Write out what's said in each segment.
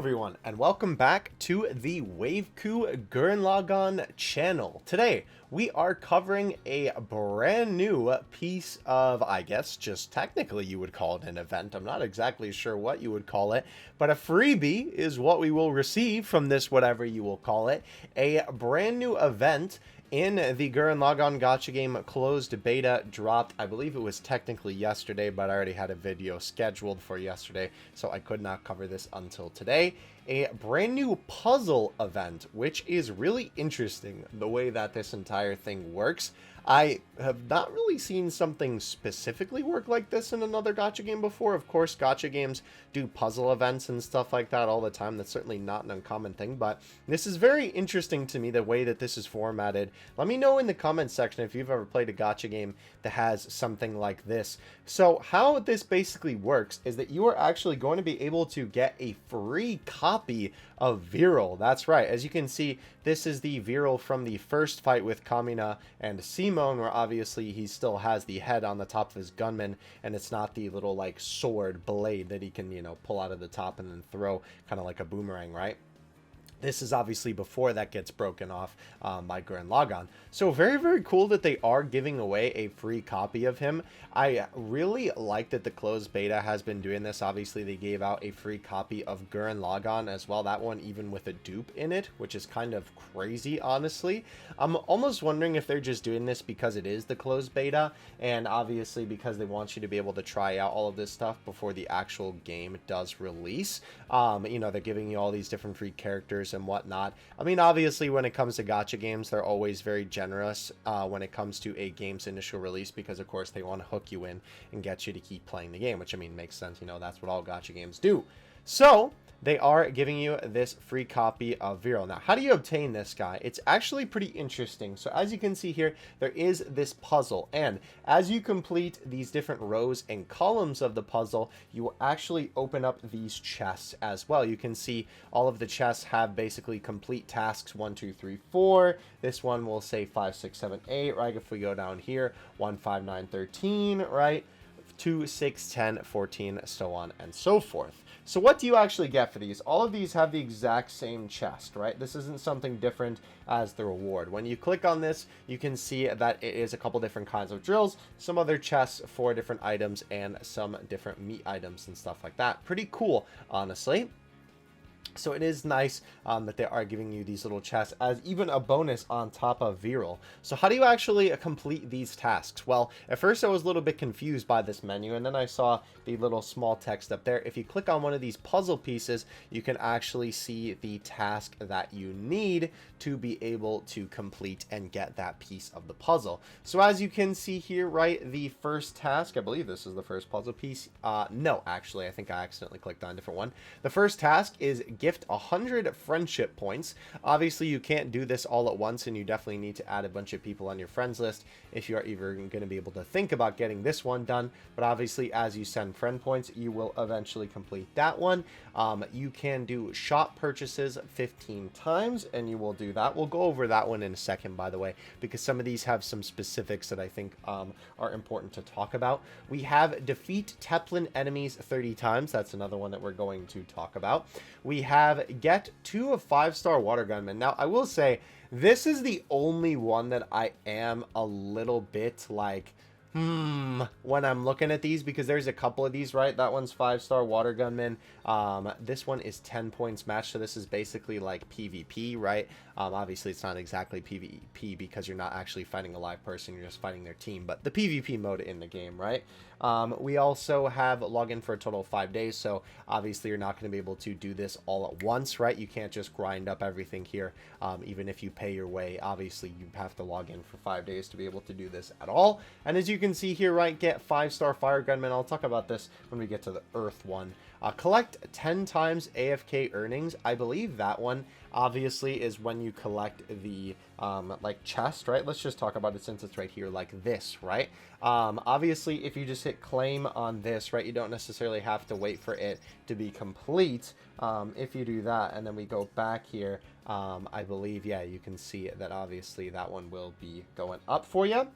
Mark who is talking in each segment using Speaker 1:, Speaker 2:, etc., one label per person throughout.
Speaker 1: everyone, and welcome back to the Waveku Gurren Lagann channel. Today, we are covering a brand new piece of, I guess, just technically you would call it an event. I'm not exactly sure what you would call it, but a freebie is what we will receive from this, whatever you will call it. A brand new event in the Gurren Lagann Gacha game closed beta dropped. I believe it was technically yesterday, but I already had a video scheduled for yesterday, so I could not cover this until today. A brand new puzzle event, which is really interesting, the way that this entire thing works. I have not really seen something specifically work like this in another gacha game before. Of course, gacha games do puzzle events and stuff like that all the time. That's certainly not an uncommon thing, but this is very interesting to me, the way that this is formatted. Let me know in the comments section if you've ever played a gacha game that has something like this. So how this basically works is that you are actually going to be able to get a free copy of Viral. That's right. As you can see, this is the Viral from the first fight with Kamina and Simone, where obviously he still has the head on the top of his Gunmen, and it's not the little like sword blade that he can, you know, pull out of the top and then throw, kind of like a boomerang, right? This is obviously before that gets broken off by Gurren Lagann. So very, very cool that they are giving away a free copy of him. I really like that the closed beta has been doing this. Obviously, they gave out a free copy of Gurren Lagann as well. That one even with a dupe in it, which is kind of crazy, honestly. I'm almost wondering if they're just doing this because it is the closed beta, and obviously because they want you to be able to try out all of this stuff before the actual game does release. You know, they're giving you all these different free characters and whatnot. I mean, obviously when it comes to gacha games, they're always very generous when it comes to a game's initial release, because of course they want to hook you in and get you to keep playing the game, which I mean makes sense. You know, that's what all gacha games do. So they are giving you this free copy of Viral. Now, how do you obtain this guy? It's actually pretty interesting. So as you can see here, there is this puzzle, and as you complete these different rows and columns of the puzzle, you will actually open up these chests as well. You can see all of the chests have basically complete tasks 1, 2, 3, 4. This one will say 5, 6, 7, 8, right? If we go down here, 1, 5, 9, 13, right? 2, 6, 10, 14, so on and so forth. So what do you actually get for these? All of these have the exact same chest, right? This isn't something different as the reward. When you click on this, you can see that it is a couple different kinds of drills, some other chests for different items, and some different meat items and stuff like that. Pretty cool, honestly. So it is nice that they are giving you these little chests as even a bonus on top of Viral. So how do you actually complete these tasks? Well, at first I was a little bit confused by this menu, and then I saw the little small text up there. If you click on one of these puzzle pieces, you can actually see the task that you need to be able to complete and get that piece of the puzzle. So as you can see here, right, the first task, I believe this is the first puzzle piece. No, actually, I think I accidentally clicked on a different one. The first task is gift 100 friendship points. Obviously, you can't do this all at once, and you definitely need to add a bunch of people on your friends list if you are even going to be able to think about getting this one done. But obviously, as you send friend points, you will eventually complete that one. You can do shop purchases 15 times, and you will do that. We'll go over that one in a second, by the way, because some of these have some specifics that I think are important to talk about. We have defeat Teplin enemies 30 times. That's another one that we're going to talk about. We have get 2 of 5-star water gunmen. Now, I will say, this is the only one that I am a little bit like, when I'm looking at these, because there's a couple of these, right? That one's 5-star water gunman. This one is 10 points match, so this is basically like PvP, right? Obviously it's not exactly PvP because you're not actually fighting a live person, you're just fighting their team, but the PvP mode in the game, right? We also have login for a total of 5 days, so obviously you're not going to be able to do this all at once, right? You can't just grind up everything here. Even if you pay your way, obviously you have to log in for 5 days to be able to do this at all. And as you can see here, right, get 5-star fire gunman. I'll talk about this when we get to the earth one. Collect 10 times AFK earnings. I believe that one obviously is when you collect the like chest, right? Let's just talk about it since it's right here like this, right? Obviously if you just hit claim on this, right, you don't necessarily have to wait for it to be complete. If you do that and then we go back here, I believe, yeah, you can see that obviously that one will be going up for you.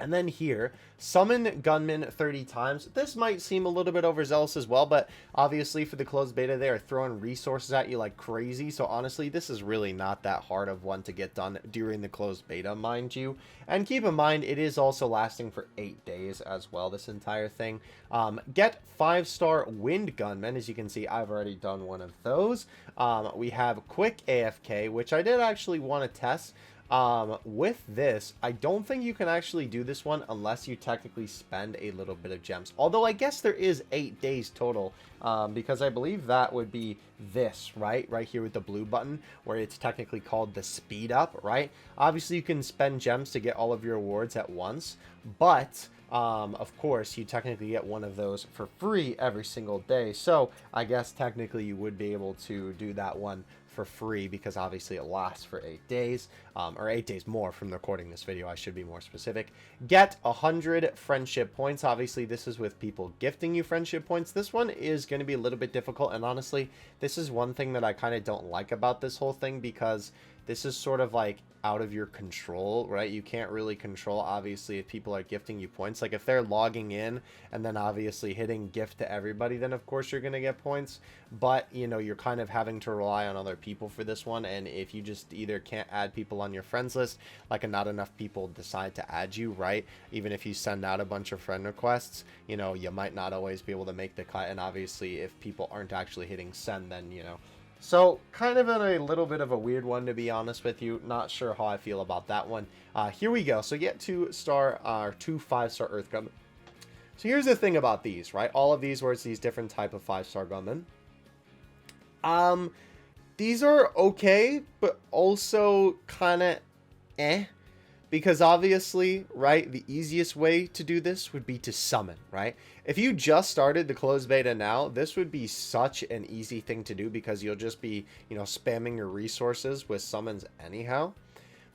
Speaker 1: And then here, summon Gunmen 30 times. This might seem a little bit overzealous as well, but obviously for the closed beta, they are throwing resources at you like crazy. So honestly, this is really not that hard of one to get done during the closed beta, mind you. And keep in mind, it is also lasting for 8 days as well, this entire thing. Get 5-star Wind Gunmen. As you can see, I've already done one of those. We have Quick AFK, which I did actually want to test. With this, I don't think you can actually do this one unless you technically spend a little bit of gems. Although I guess there is 8 days total, because I believe that would be this, right? Right here with the blue button, where it's technically called the speed up, right? Obviously, you can spend gems to get all of your awards at once, but of course, you technically get one of those for free every single day. So I guess technically you would be able to do that one for free, because obviously it lasts for 8 days, or 8 days more from recording this video, I should be more specific. Get 100 friendship points. Obviously this is with people gifting you friendship points. This one is going to be a little bit difficult, and honestly this is one thing that I kind of don't like about this whole thing, because this is sort of like out of your control, right? You can't really control, obviously, if people are gifting you points. Like if they're logging in and then obviously hitting gift to everybody, then of course you're going to get points. But, you know, you're kind of having to rely on other people for this one. And if you just either can't add people on your friends list, like, and not enough people decide to add you, right? Even if you send out a bunch of friend requests, you know, you might not always be able to make the cut. And obviously if people aren't actually hitting send, then, you know, so kind of in a little bit of a weird one, to be honest with you. Not sure how I feel about that one. Here we go. So get 2-star, 2 5-star Earth Gunmen. So here's the thing about these, right? All of these where it's these different type of 5-star Gunmen. These are okay, but also kind of eh. Because obviously, right, the easiest way to do this would be to summon, right? If you just started the closed beta now, this would be such an easy thing to do, because you'll just be, you know, spamming your resources with summons anyhow.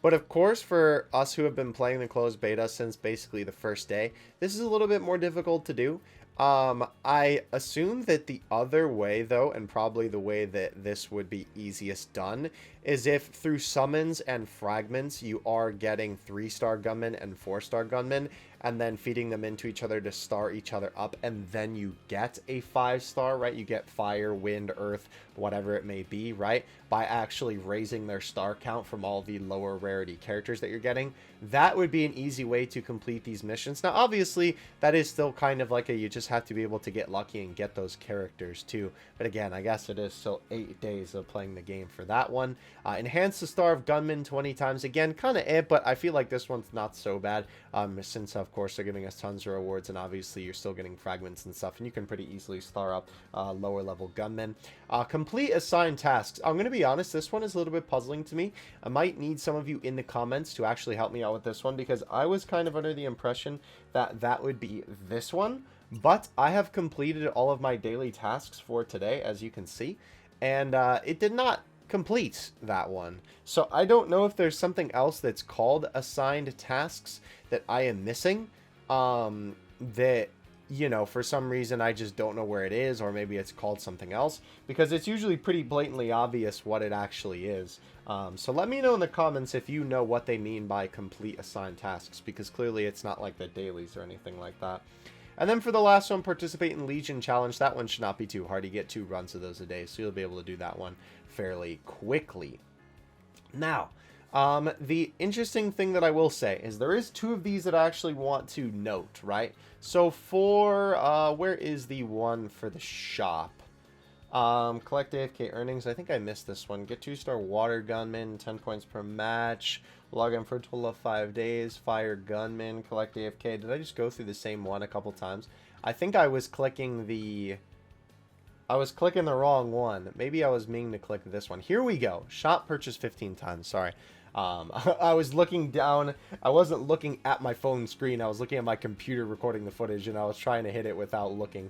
Speaker 1: But of course, for us who have been playing the closed beta since basically the first day, this is a little bit more difficult to do. I assume that the other way, though, and probably the way that this would be easiest done, is if through summons and fragments you are getting 3-star gunmen and 4-star gunmen, and then feeding them into each other to star each other up, and then you get a 5-star, right? You get fire, wind, earth, whatever it may be, right? By actually raising their star count from all the lower rarity characters that you're getting. That would be an easy way to complete these missions. Now, obviously, that is still kind of like a, you just have to be able to get lucky and get those characters too. But again, I guess it is still 8 days of playing the game for that one. Enhance the Star of Gunmen 20 times. Again, kind of it, but I feel like this one's not so bad, since of course they're giving us tons of rewards, and obviously you're still getting fragments and stuff, and you can pretty easily star up lower level gunmen. Complete assigned tasks. I'm going to be honest, this one is a little bit puzzling to me. I might need some of you in the comments to actually help me out with this one, because I was kind of under the impression that that would be this one, but I have completed all of my daily tasks for today, as you can see, and it did not complete that one. So I don't know if there's something else that's called assigned tasks that I am missing, that, you know, for some reason I just don't know where it is, or maybe it's called something else, because it's usually pretty blatantly obvious what it actually is. So let me know in the comments if you know what they mean by complete assigned tasks, because clearly it's not like the dailies or anything like that. And then for the last one, participate in Legion Challenge. That one should not be too hard. You get 2 runs of those a day, so you'll be able to do that one fairly quickly. Now, the interesting thing that I will say is there is 2 of these that I actually want to note, right? So for, where is the one for the shop? Collect AFK earnings. I think I missed this one. Get 2-star Water Gunman, 10 points per match. Log in for a total of 5 days. Fire Gunman. Collect AFK. Did I just go through the same one a couple times? I think I was clicking the... I was clicking the wrong one. Maybe I was meaning to click this one. Here we go. Shop purchase 15 times. Sorry. I was looking down. I wasn't looking at my phone screen. I was looking at my computer recording the footage, and I was trying to hit it without looking.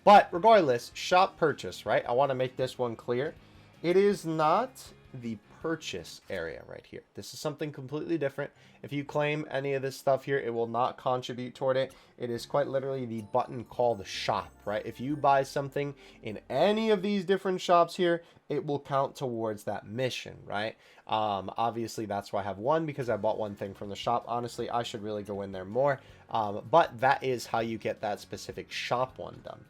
Speaker 1: But regardless, shop purchase, right? I want to make this one clear. It is not the purchase area right here. This is something completely different. If you claim any of this stuff here, it will not contribute toward it. It is quite literally the button called shop, right? If you buy something in any of these different shops here, it will count towards that mission, right? Obviously that's why I have one, because I bought one thing from the shop. Honestly, I should really go in there more, but that is how you get that specific shop one done.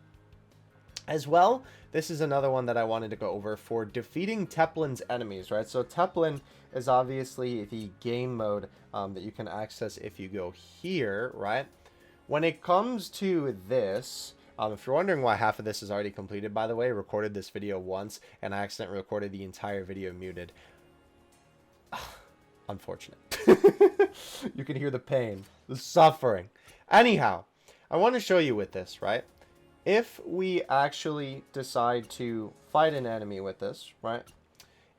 Speaker 1: As well, this is another one that I wanted to go over for defeating Teplin's enemies, right? So Teplin is obviously the game mode that you can access if you go here, right? When it comes to this, if you're wondering why half of this is already completed, by the way, I recorded this video once and I accidentally recorded the entire video muted. Unfortunate. You can hear the pain, the suffering. Anyhow, I want to show you with this, right? If we actually decide to fight an enemy with this, right?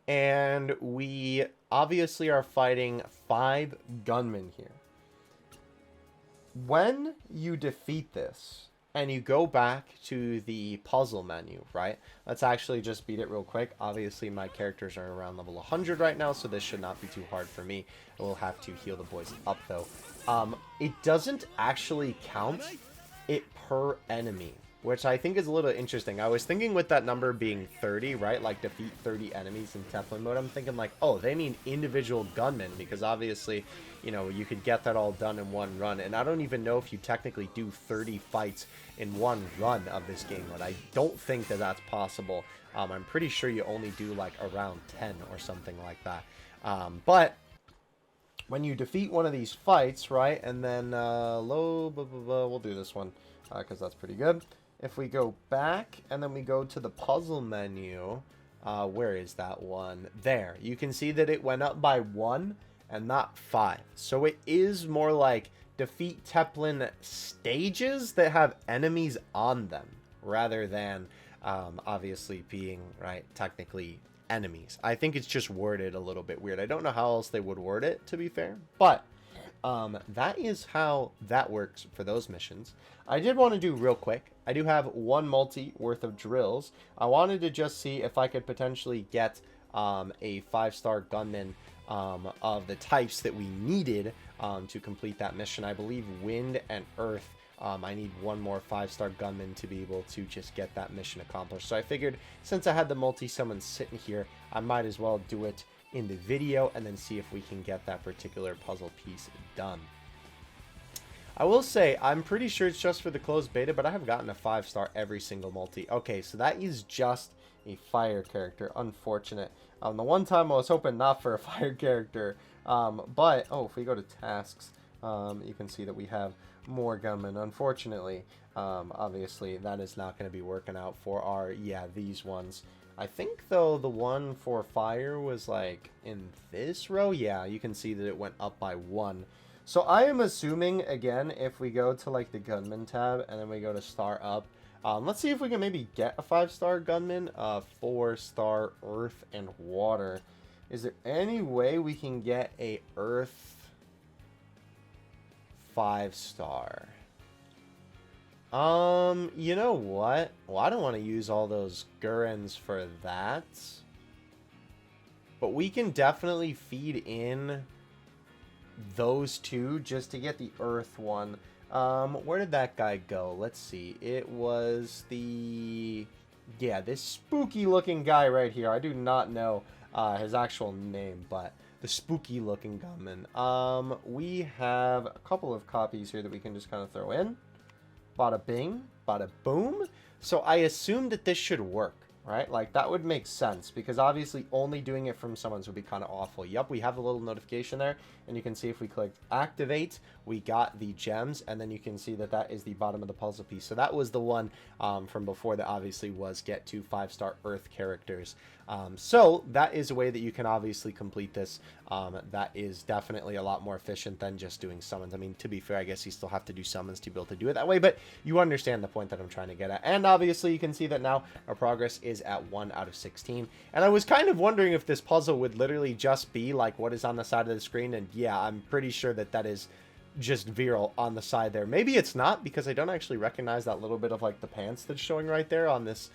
Speaker 1: And we obviously are fighting 5 gunmen here. When you defeat this and you go back to the puzzle menu, right? Let's actually just beat it real quick. Obviously, my characters are around level 100 right now, so this should not be too hard for me. We'll have to heal the boys up, though. It doesn't actually count it per enemy, which I think is a little interesting. I was thinking with that number being 30, right? Like defeat 30 enemies in Teplin mode. I'm thinking like, oh, they mean individual gunmen, because obviously, you know, you could get that all done in one run. And I don't even know if you technically do 30 fights in one run of this game mode. I don't think that that's possible. I'm pretty sure you only do like around 10 or something like that. But when you defeat one of these fights, right? And then we'll do this one because that's pretty good. If we go back and then we go to the puzzle menu, where is that one? There. You can see that it went up by 1 and not 5. So it is more like defeat Teplin stages that have enemies on them rather than obviously being, right, technically enemies. I think it's just worded a little bit weird. I don't know how else they would word it, to be fair, but that is how that works for those missions. I did want to do real quick. I do have 1 multi worth of drills. I wanted to just see if I could potentially get a 5-star gunman of the types that we needed to complete that mission. I believe wind and earth. I need 1 more 5-star gunman to be able to just get that mission accomplished. So I figured since I had the multi-summon sitting here, I might as well do it in the video and then see if we can get that particular puzzle piece done. I will say, I'm pretty sure it's just for the closed beta, but I have gotten a 5-star every single multi. Okay, so that is just a fire character. Unfortunate. The one time I was hoping not for a fire character. But, oh, if we go to tasks, you can see that we have more gunmen. Unfortunately, obviously, that is not going to be working out for our, these ones. I think, though, the one for fire was, like, in this row. Yeah, you can see that it went up by 1. So I am assuming, again, if we go to, like, the gunman tab and then we go to star up, let's see if we can maybe get a 5-star gunman, 4-star earth and water. Is there any way we can get a earth 5-star? You know what? Well, I don't want to use all those Gurrens for that. But we can definitely feed in those 2 just to get the earth one. Where did that guy go? Let's see. It was the... yeah, this spooky looking guy right here. I do not know his actual name, but the spooky looking gunman. We have a couple of copies here that we can just kind of throw in. Bada bing, bada boom. So I assume that this should work, right? Like, that would make sense, because obviously only doing it from someone's would be kind of awful. Yep, we have a little notification there, and you can see if we click activate, we got the gems, and then you can see that that is the bottom of the puzzle piece. So that was the one from before that obviously was get 2 5-star earth characters. So that is a way that you can obviously complete this. That is definitely a lot more efficient than just doing summons. I mean, to be fair, I guess you still have to do summons to be able to do it that way, but you understand the point that I'm trying to get at. And obviously you can see that now our progress is at 1 out of 16. And I was kind of wondering if this puzzle would literally just be like what is on the side of the screen, and yeah, I'm pretty sure that that is just viral on the side there. Maybe it's not, because I don't actually recognize that little bit of like the pants that's showing right there on this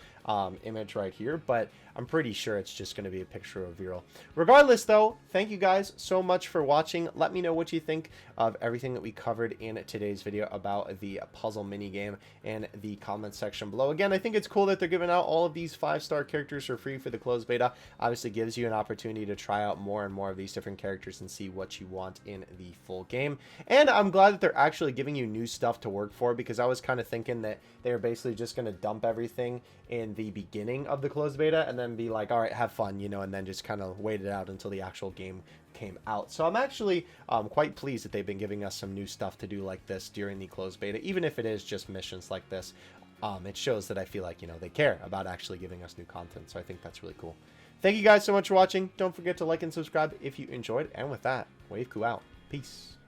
Speaker 1: image right here, but I'm pretty sure it's just going to be a picture of Viral. Regardless, though, thank you guys so much for watching. Let me know what you think of everything that we covered in today's video about the puzzle minigame in the comment section below. Again, I think it's cool that they're giving out all of these 5-star characters for free for the closed beta. Obviously gives you an opportunity to try out more and more of these different characters and see what you want in the full game. And I'm glad that they're actually giving you new stuff to work for, because I was kind of thinking that they were basically just going to dump everything in the beginning of the closed beta and then be like, all right, have fun, you know, and then just kind of wait it out until the actual game came out. So I'm actually quite pleased that they've been giving us some new stuff to do like this during the closed beta, even if it is just missions like this. It shows that I feel like, you know, they care about actually giving us new content. So I think that's really cool. Thank you guys so much for watching. Don't forget to like and subscribe if you enjoyed. And with that, Waveku out. Peace.